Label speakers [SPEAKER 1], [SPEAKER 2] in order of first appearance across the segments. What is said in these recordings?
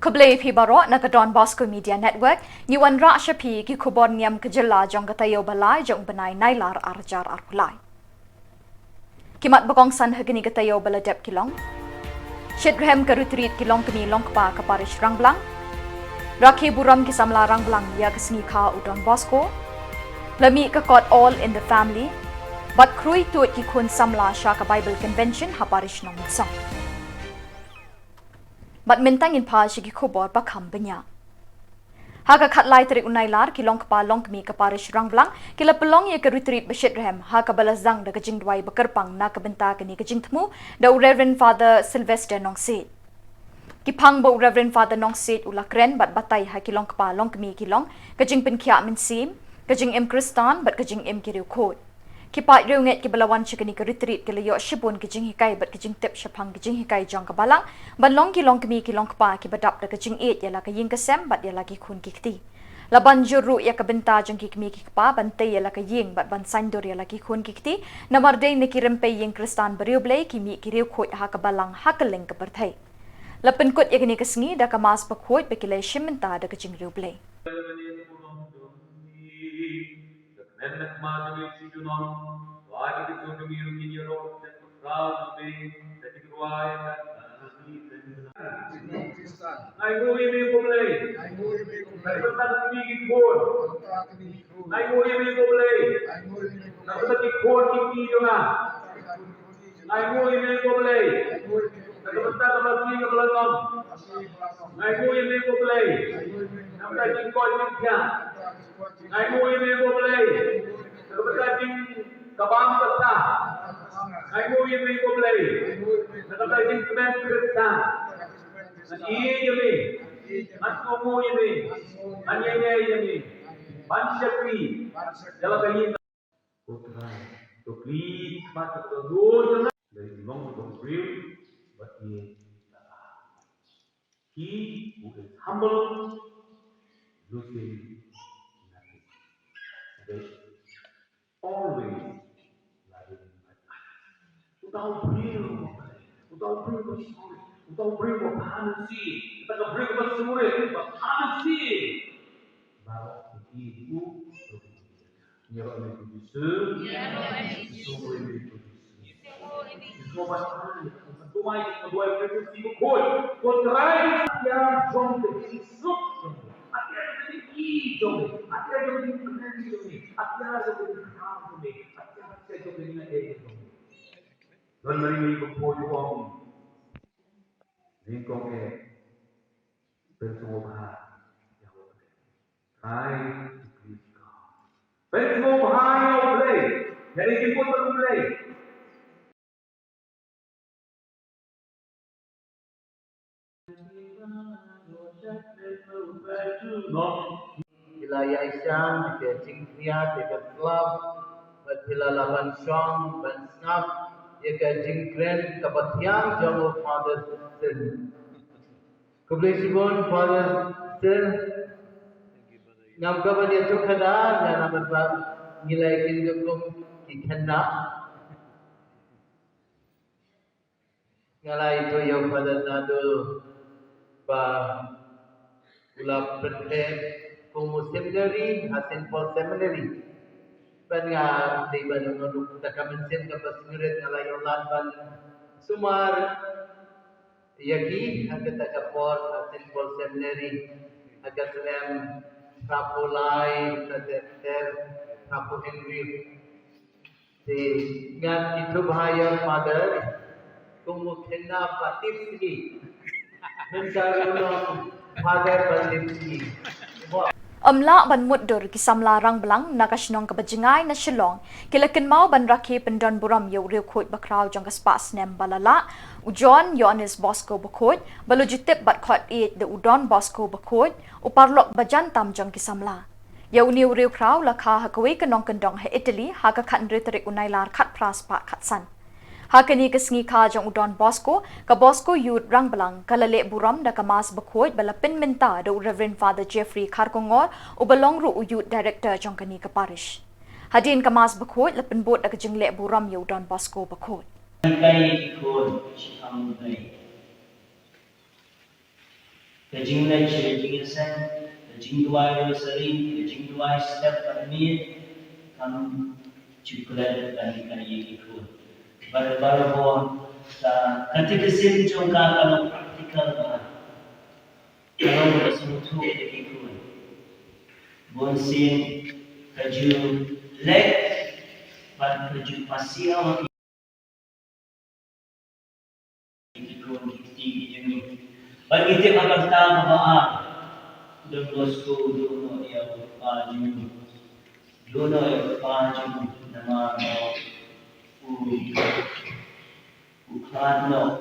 [SPEAKER 1] Kublai pi baro na Don Bosco Media Network, Yuan Rasha pi ki KHUBOR NIAM kejela jong katayo balai jong benai Nailar arjar arpulai. Kimat bakong san hagini katayo baladep kilong. Shidrehem ke retreat kilong kini long kpa ke parish Rangblang. Rakhi buram ki samla Rangblang ya kesni ka Don Bosco. Lami ke kot all in the family. Bat krui tuat ki kun samla sha ke Bible Convention ha parish nong song. Bat mentang in pa shigi KHUBOR bakam benya. Haga kat lai terik Nailar ki long kpa long kmi ke parish Rangblang kila pelong ye ke retreat Shidrehem ha ke balazang da kejing dwai bekerpang na ke benta kini kejing temu da Reverend Father Sylvester nong sit. Ki pang bo Reverend Father nong sit ula kren bat batai ha ki long kpa long kmi ki long kejing pen kia min sim kejing em Kristan bat kejing em kiriu khot. Ki pat reunget ki balawan shikani ke retreat ki layo shibun kejing hikai bat kejing tip shapang kejing hikai jong ke balang ban long ki long kmi ki long kpa ki badap da kejing et ya la ke ying kesem bat ya lagi kun ki kti. Laban juru ya ke benta jong ki kmi ki kpa ban te ya la ke ying bat ban sandur ya lagi kun ki kti namardei ne ki rempe ying Kristan beriu blai ki mi ki riu khot ha ke balang ha ke leng ke berthai. Lapen kot ya kini kesngi da ke mas pakhot bekilai shimenta da kejing riu blai.
[SPEAKER 2] He who is humble, losing nothing. They always loving others. Without bring of sorry, without bring of penalty, without bring of sorry, but penalty. Baru itu nyerok ini bisa, semua ini bisa. Semua pasal kedua itu kod terakhir yang jom besok, akhirnya jadi jom, akhirnya jadi keren jom, akhirnya jadi keren jom, akhirnya jadi naik jom. Dan mari ini berpojong, ini kong bersemua yang hai bersemua yang boleh, jadi kita boleh.
[SPEAKER 3] Wilayah Isyam, ke Jingkria, ke Club, Batila Laban Shong, Ban Snap, ke Jingkren, ke Batiang, Jamu Father Sin. Kublisibun Father Sin, Nam Kabadi Tukada, dan Namat Nilai Kindukum Kikenda. Ngalai itu yang Father Nadu, Ulap Pentek, Commemorating, Hasin Paul Seminary. Pengar di Bandung Nuduk, tak kamensin ke Missionary ngalai ulan ban Sumar. Yagi, agak tak kapor Hasin Paul Seminary, agak selem Rapolai, Ter, Rapo Henry. Di ngan itu bahaya Father, kumukena patif sini. Mencari ulang Father patif sini.
[SPEAKER 1] Amla ban muddur ki samla Rangblang nakashnong ka bajingay na Shillong kilakin mau ban rakhi pendon buram yo riu khot bakraw jong ka spas nem balala ujon Yohanes Bosco bakot balujitip bat khot it de udon Bosco bakot uparlok bajan tam jong ki samla yo niu riu kraw lakha hakwe kanong kandong ha Italy ha ka khan riterik Nailar khat pras pa khatsan hakani kesngi ka jong udon Bosco ka Bosco youth Rangblang kalale buram da kamas bakhoi balapin menta do Reverend Father Jeffrey Kharkongor u balongru u youth director jong kani ka parish hadin kamas bakhoi lapin bot da kajing le buram yo udon Bosco bakhoi
[SPEAKER 4] kai ko chang dai Kajing lecture, kajing sen, kajing duai rosary, kajing duai step permit, kam cukulat dari kaya ikut. Baru-baru pun sa katekisim jongka kalau praktikal ba, kalau bersemutu ikut. Bonsin kaju lek, ban kaju pasial ikut kiti jeni. Bagi tiap akan tahu bahawa dan bosku dulu yang baju dulu yang baju nama Ukrano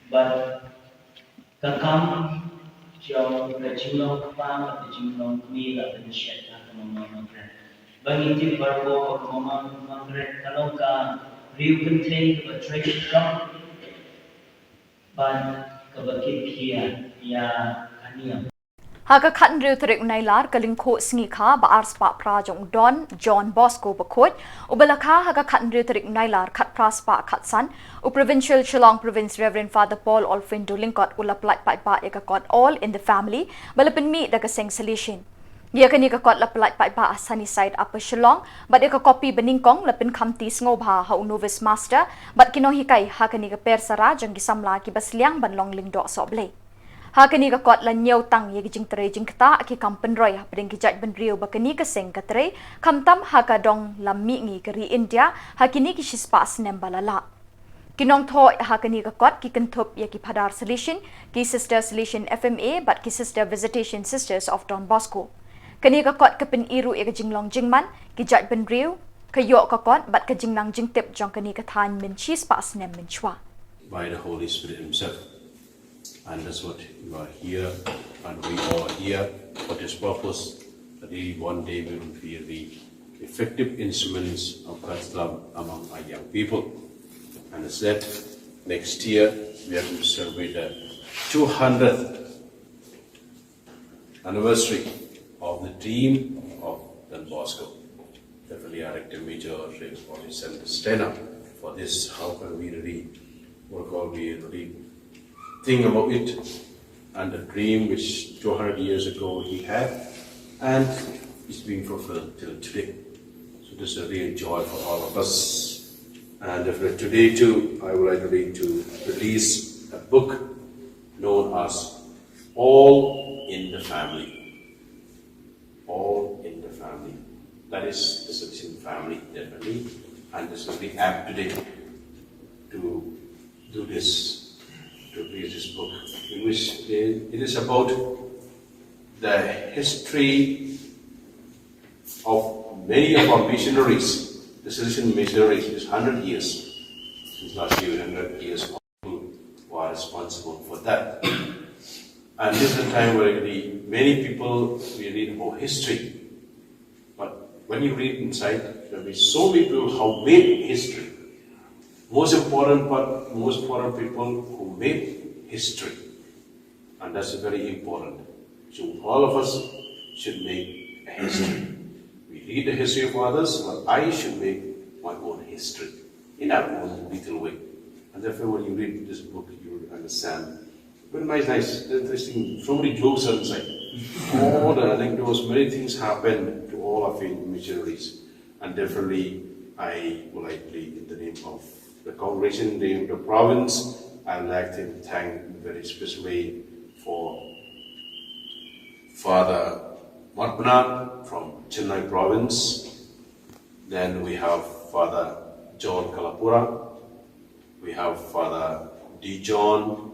[SPEAKER 4] but kakam jauh kecilong kepala kecilong mila dan syaitan mama mangret bagi ti barbo mama mangret kalau ka riu contain the treasure come ban kabakit kia ya kaniam
[SPEAKER 1] Haga khăn rêu tarik Nailar kaling kho sngi kha ba ars pa prajong Don John Bosco bakoj ubelakha haga khăn rêu tarik Nailar khat praspa khat san u provincial Shillong province Reverend Father Paul Olfin Dulingkot ulaplat pa ekakot all in the family balapin mi daga seng solution Dia kani ka kot laplat pa sunny side upper Shillong but eka copy beningkong lapin khamti ngobha ha novice master but kinohikai ha kani ka per sara jang gisamla ki basliang banlong lingdo soble Hakani ka kot la nyau tang ye jing tre jing kta ki kampen roy ha pring ki jaj ben rio bakani ka seng ka tre kamtam ha ka dong lammi ngi kari India hakini ki shispas nem balala Kinong tho hakani ka kot ki kenthup ye ki phadar solution ki sister solution FMA but ki sister visitation sisters of Don Bosco Kani ka kot ka pin iru ye ka jinglong jingman ki jaj ben rio ka yo ka kot but ka jingnang jingtip jong kani ka than min shispas nem min chwa
[SPEAKER 5] by the Holy Spirit Himself. And that's what you are here, and we are here for this purpose, that one day we will be the effective instruments of God's love among our young people. And as that, next year we are going to celebrate the 200th anniversary of the dream of Don Bosco. Definitely our Rector Major already sent the stand for this. How can we really work on, we really think about it and the dream which 200 years ago he had, and it's being fulfilled till today. So this is a real joy for all of us. And today too, I would like to release a book known as All in the Family. All in the Family. That is the Solution family, definitely. And this will be apt today to do this. To read this book, in which it is about the history of many of our missionaries. The Solution missionaries is 100 years since last year. 100 years who are responsible for that. And this is a time where many people we read about history, but when you read inside, there will be so many people who made history. Most important people who made history, and that's very important. So all of us should make a history. We read the history of others, but I should make my own history in our own little way. And therefore, when you read this book, you will understand. Very nice, interesting. So many jokes are inside. All the anecdotes, many things happen to all of you missionaries, and definitely I would like to, in the name of the congregation, in the name of the province, I would like to thank very specially for Father Matmana from Chennai province. Then we have Father John Kalapura. We have Father D. John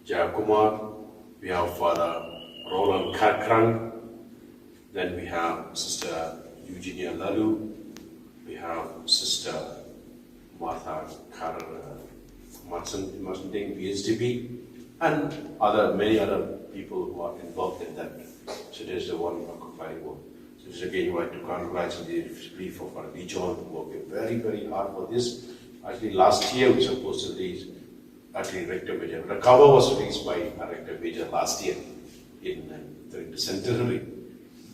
[SPEAKER 5] Jayakumar. We have Father Roland Karkrang. Then we have Sister Eugenia Lalu. We have Sister Martha Martin PhD, and many other people who are involved in that. So there's the one occupying one. So this again, you want to congratulate for Father D. John, who worked very, very hard for this. Actually, last year we were supposed to release Rector Major. The cover was released by Rector Major last year during the centenary,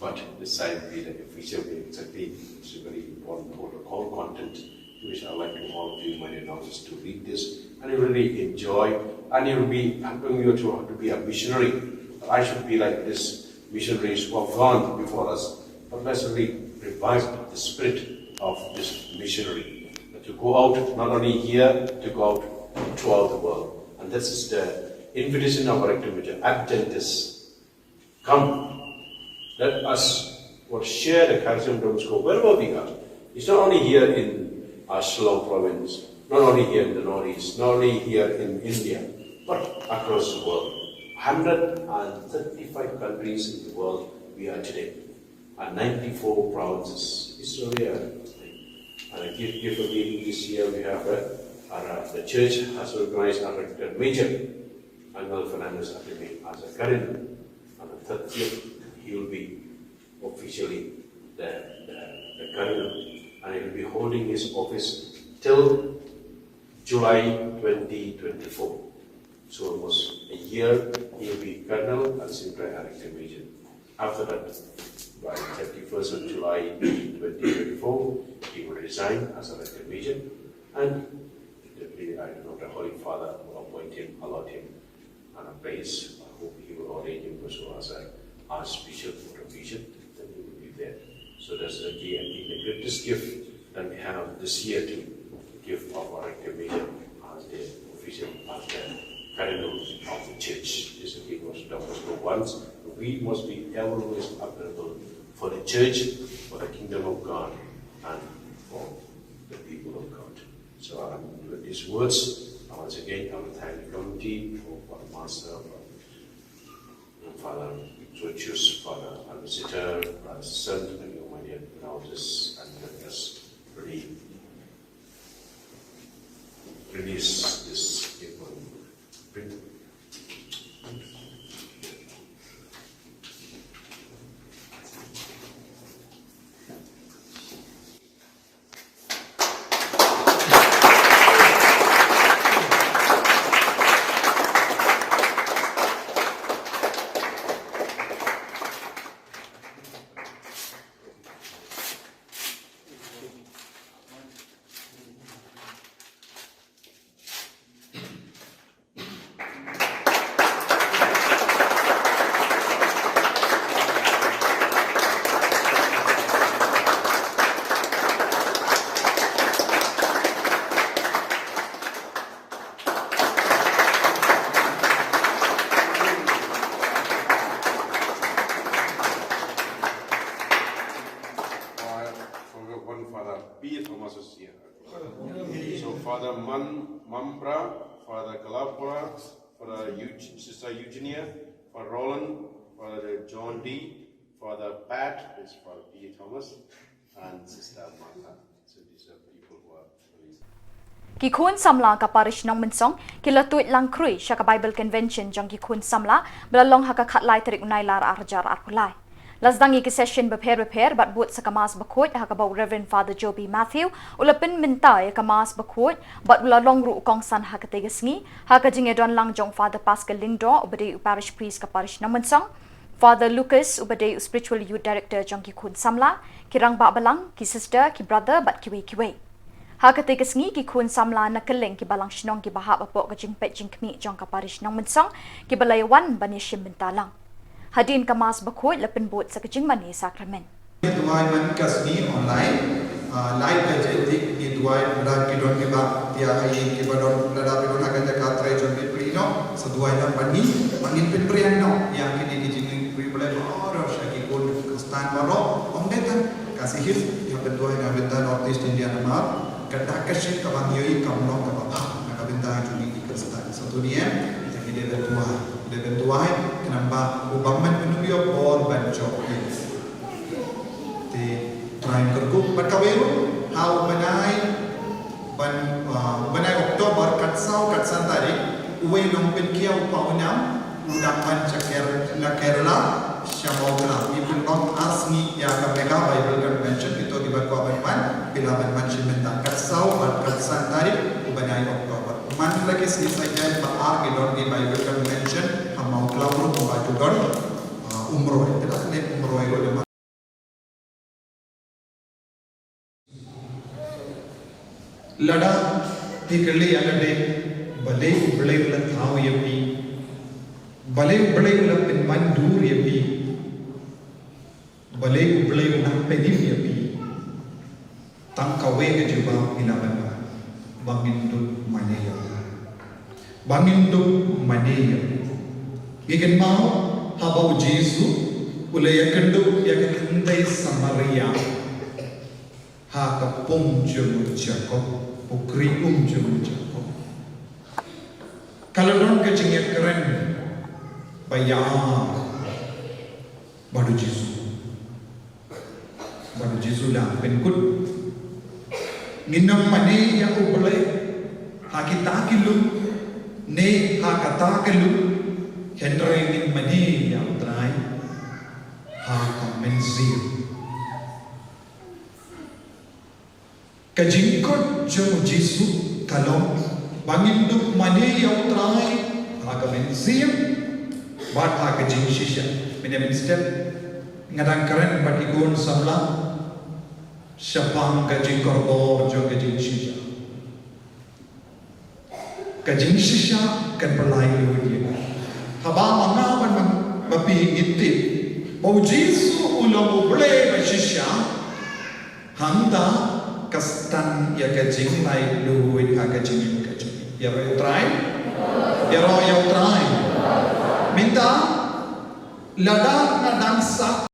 [SPEAKER 5] but this time we did a feature. Exactly, it's very important about the whole content which I'd like to all of you, my dear novices, to read this, and you really enjoy, and you'll be helping you to be a missionary. I should be like this missionaries who have gone before us, but let's really revive the spirit of this missionary, to go out, not only here, to go out throughout the world. And this is the invitation of our activity. Adventists, come, let us share the charism of the wherever we are. It's not only here in Shillong province, not only here in the Northeast, not only here in India, but across the world. 135 countries in the world we are today, and 94 provinces. It's really a and a gift of meeting this year. We have the church has organized our major Annual Fernandez Academy as a cardinal. On the 30th, he will be officially the cardinal, and he will be holding his office till July 2024. So almost a year he will be cardinal and Sintra Elected Major. After that, by 31st of July 2024, he will resign as elected major, and the Holy Father will appoint him, allot him on a place. I hope he will ordain him also as an Archbishop or a bishop, then he will be there. So that's the greatest gift that we have this year to give of our elected major as the official, as the cardinal of the church. This is what Dr. once. We must be always available for the church, for the kingdom of God, and for the people of God. So with these words, once again, I will thank the committee for the master, Father Georgius, Father Visitor, Brother Son, and your my dear notice, and let us really release this gift. Sister Eugenia, for Roland, for John D, for the Pat is for P. Thomas, and Sister Martha. So these are people who are really.
[SPEAKER 1] Kikun samla ka parish nong mensong kilatuit lang krui sya ka Bible Convention jong kikun samla belalong haka khatlai terik Nailar arjar arpulai. Lasdangi ki session beper bat buat sakamas bakut hakabaw Reverend Father Joby Matthew ulapin minta ya kamas bakut bat belalong ru kongsan hakategasngi hakajing edon lang jong Father Pascal Lingdo ubade parish priest ka parish nong mensong Father Lucas ubade spiritual youth director jong kikun samla kirang ba balang ki sister ki brother bat kiwe hakategasngi ki kun samla nakeleng ki balang shnong ki bahap apok ka jing pet jing kmi jong ka parish nong mensong ki balayawan banishim bentalang hadin kamas bakoi lapin bot sa kajing mani sakramen
[SPEAKER 6] दुआई मन कसनी online live बजेटिक की दुआई लड़ा की डोन के बाद या आई के बडोन लड़ा पे done akan dekat tray jom prino so duai lam pani mangin pin prian no yang kini di jing pri boleh oro syaki kun stan baro omdetan kasih his yang berduai na benta North East India nama kada kasih ka bang yoi kam no ka ba na ka benta jumi di kestan so tu dia kita berduai kenapa ubaman menubio bor banco Trying to cook, but kawiru how benai Oktober katsan tarik uwe nong penkiau paunam udang pancaker na Kerala syamogla even not asni ya ka mega Bible Convention itu di bawah ban bilaban manchimenta katsau katsan tarik benai Oktober man lagi sini saja baar gidon di Bible Convention amau klauru baju don umroh tidak ne umroh itu lada tikali alade bale ublay ula thaw yapi bale ublay ula penmandur yapi bale ublay ula penim yapi tangkawe ke juba ilabana banginduk maneya banginduk maneya gigen mau habau Jesu ula yakendu yakendai Samaria ha kapung jemu Jacob ukri jemu Jacob kalau don ke jengit keren bayar baru Jesu lah penkut nginam mane ya ublay ha kita kilu ne ha kata kilu Henry ngin mane ya utrai ha ka menzir kajingkot jemu Jesu kalau banginduk mane ya utrai ha ka menzir bat ha ka jing shisha menem step ngadang keren batigon samla Syapang kajing korbor jo kajing shisha kajing shisha kan berlayu dia haba mangawan mapi ngitip bau Jesu ulang ublay shisha handa kastan ya kajing lai luwit ha kajing ya try ya try minta lada ngadang sak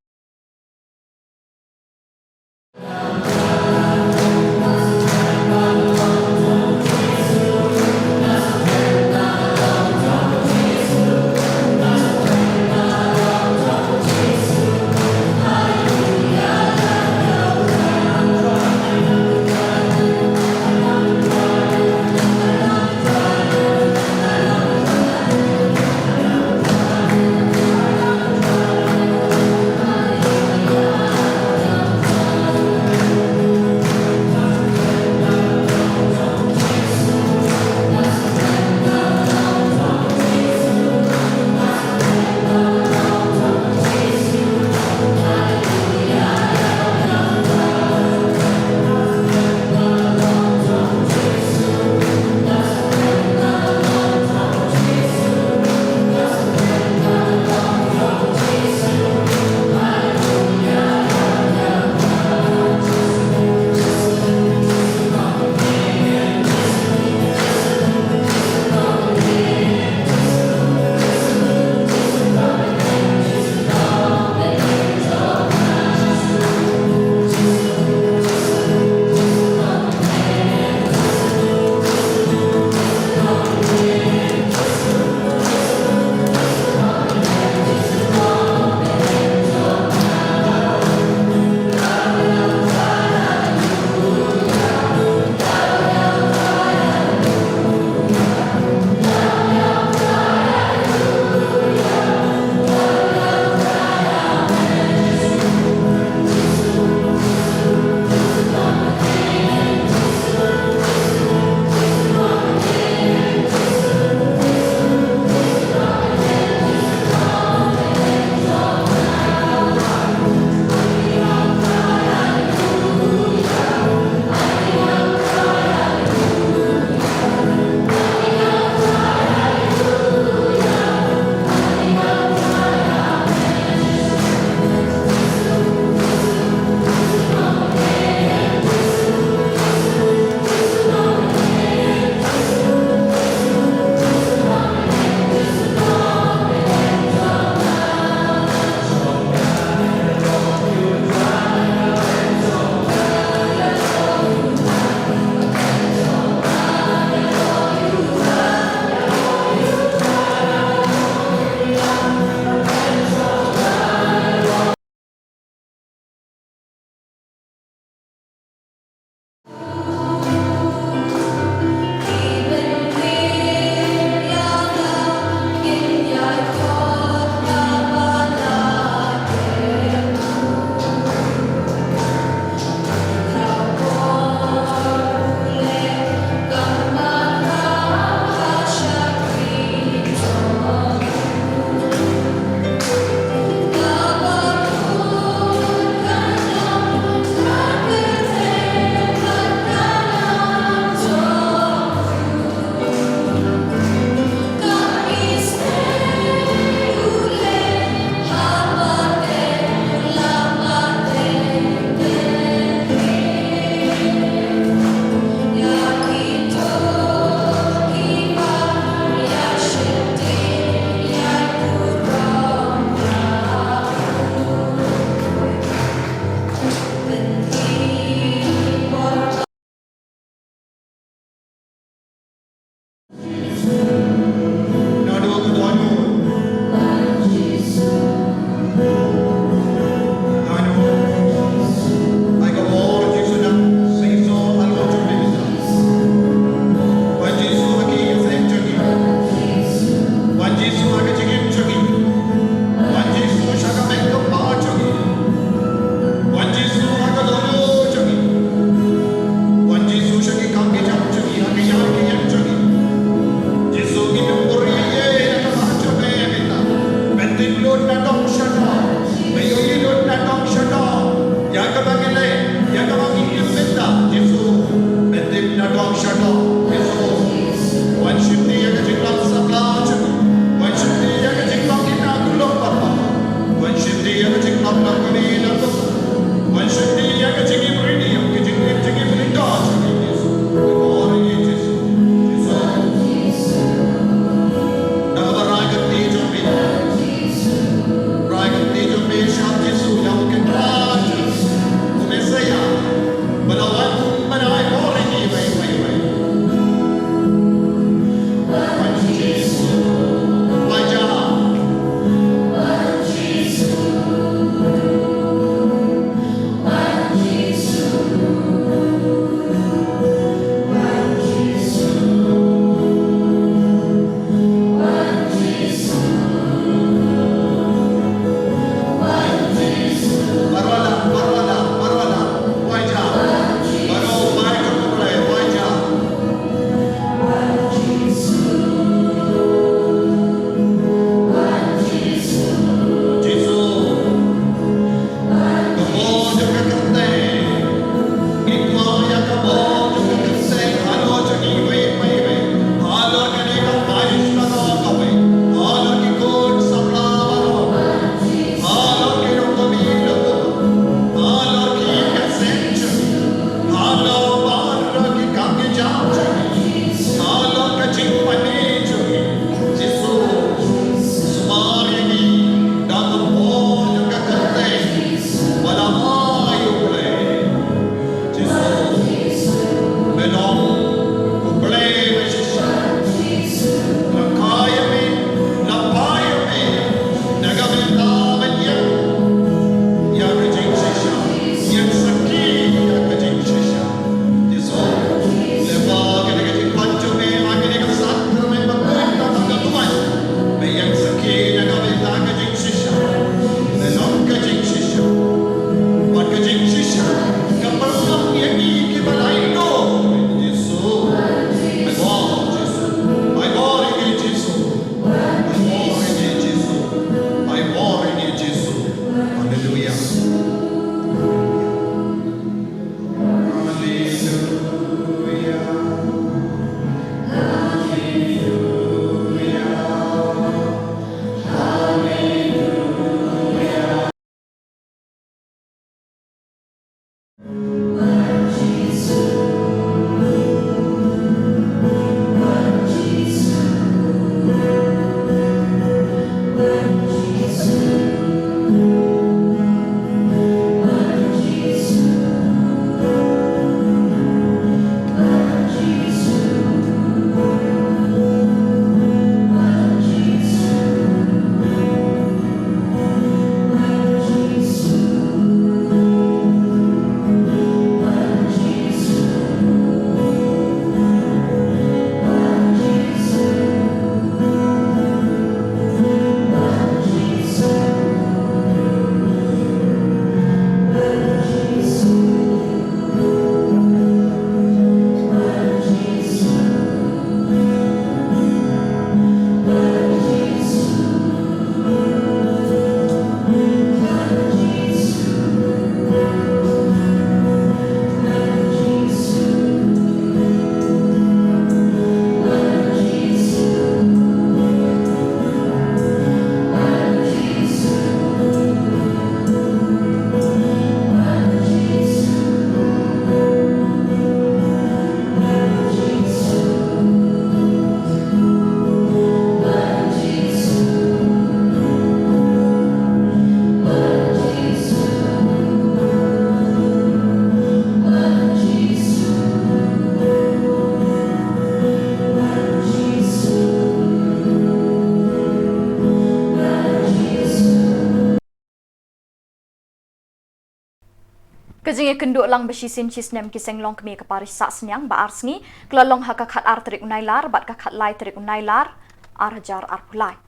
[SPEAKER 1] Kajing kenduk lang besisin cisnem kiseng long kemi keparis sak senyang ba arsngi kelalong haka khat ar terik Nailar bat ka khat lai terik Nailar arjar arpulai.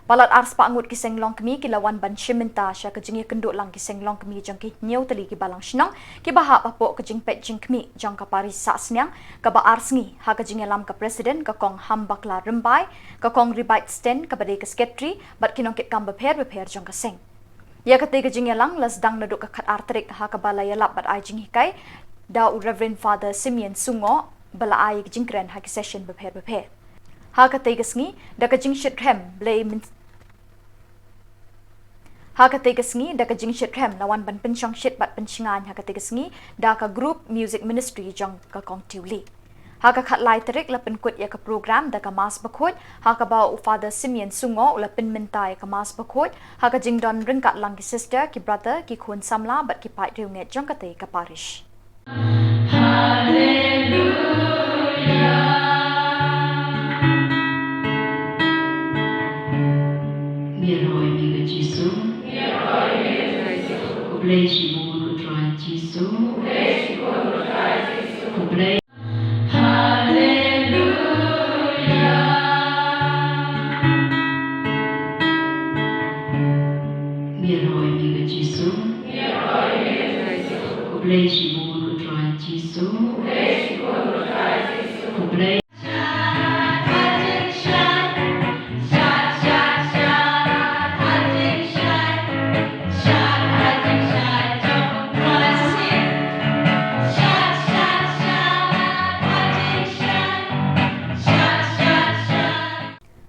[SPEAKER 1] Balat ars pa angut kiseng long kemi kilawan ban shimenta sya kajing kenduk lang kiseng long kemi jang ki nyau tali ki balang shnang ki bahap apok kajing pet jing kemi jang keparis sak senyang ka ba arsngi ha kajing lam ka presiden ka kong hambakla rembai ka kong ribait sten ka badai ka sekretari bat kinong kit kam beper jang ka seng. Ya ketiga jing yalang las dang naduk ka khat artrik ha ka balaya lap bat ai jing hikai da Reverend Father Simeon Sungo bala ai jing kren ha ki session beper. Ha ketiga sngi da ka jing shit rem blay min ha ketiga sngi da ka jing shit rem lawan ban pensyong shit bat pensyngan ha ketiga sngi da ka group music ministry jang ka kong tiuli. Ha ka khat lai terik la penkut ya ka program da ka mas bakut ha ka ba Father Simeon Sungo la pen mentai ka mas bakut ha ka jing don ringkat lang ki sister ki brother ki khun samla bat ki pai riu nge jong ka te ka parish.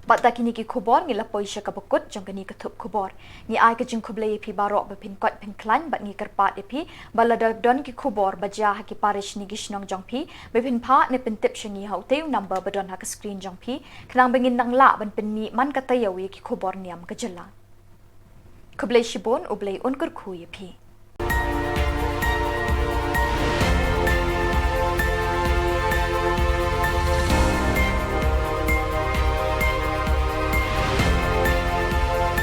[SPEAKER 1] Bata kini ki KHUBOR ngi lapoi sya ka bekut jong kini ka THUP KHUBOR ni ai ka jing khublei pi barok bepin kot pen klan bat ngi kerpat epi balada don ki KHUBOR baja ha ki parish ni gishnong jong pi bepin pha ne pen tip shingi haute number badon ha ka screen jong pi khnang bengin nang la ban pen mi man ka tayawi ki KHUBOR niam ka jela khublei shibon ublei unkur khu epi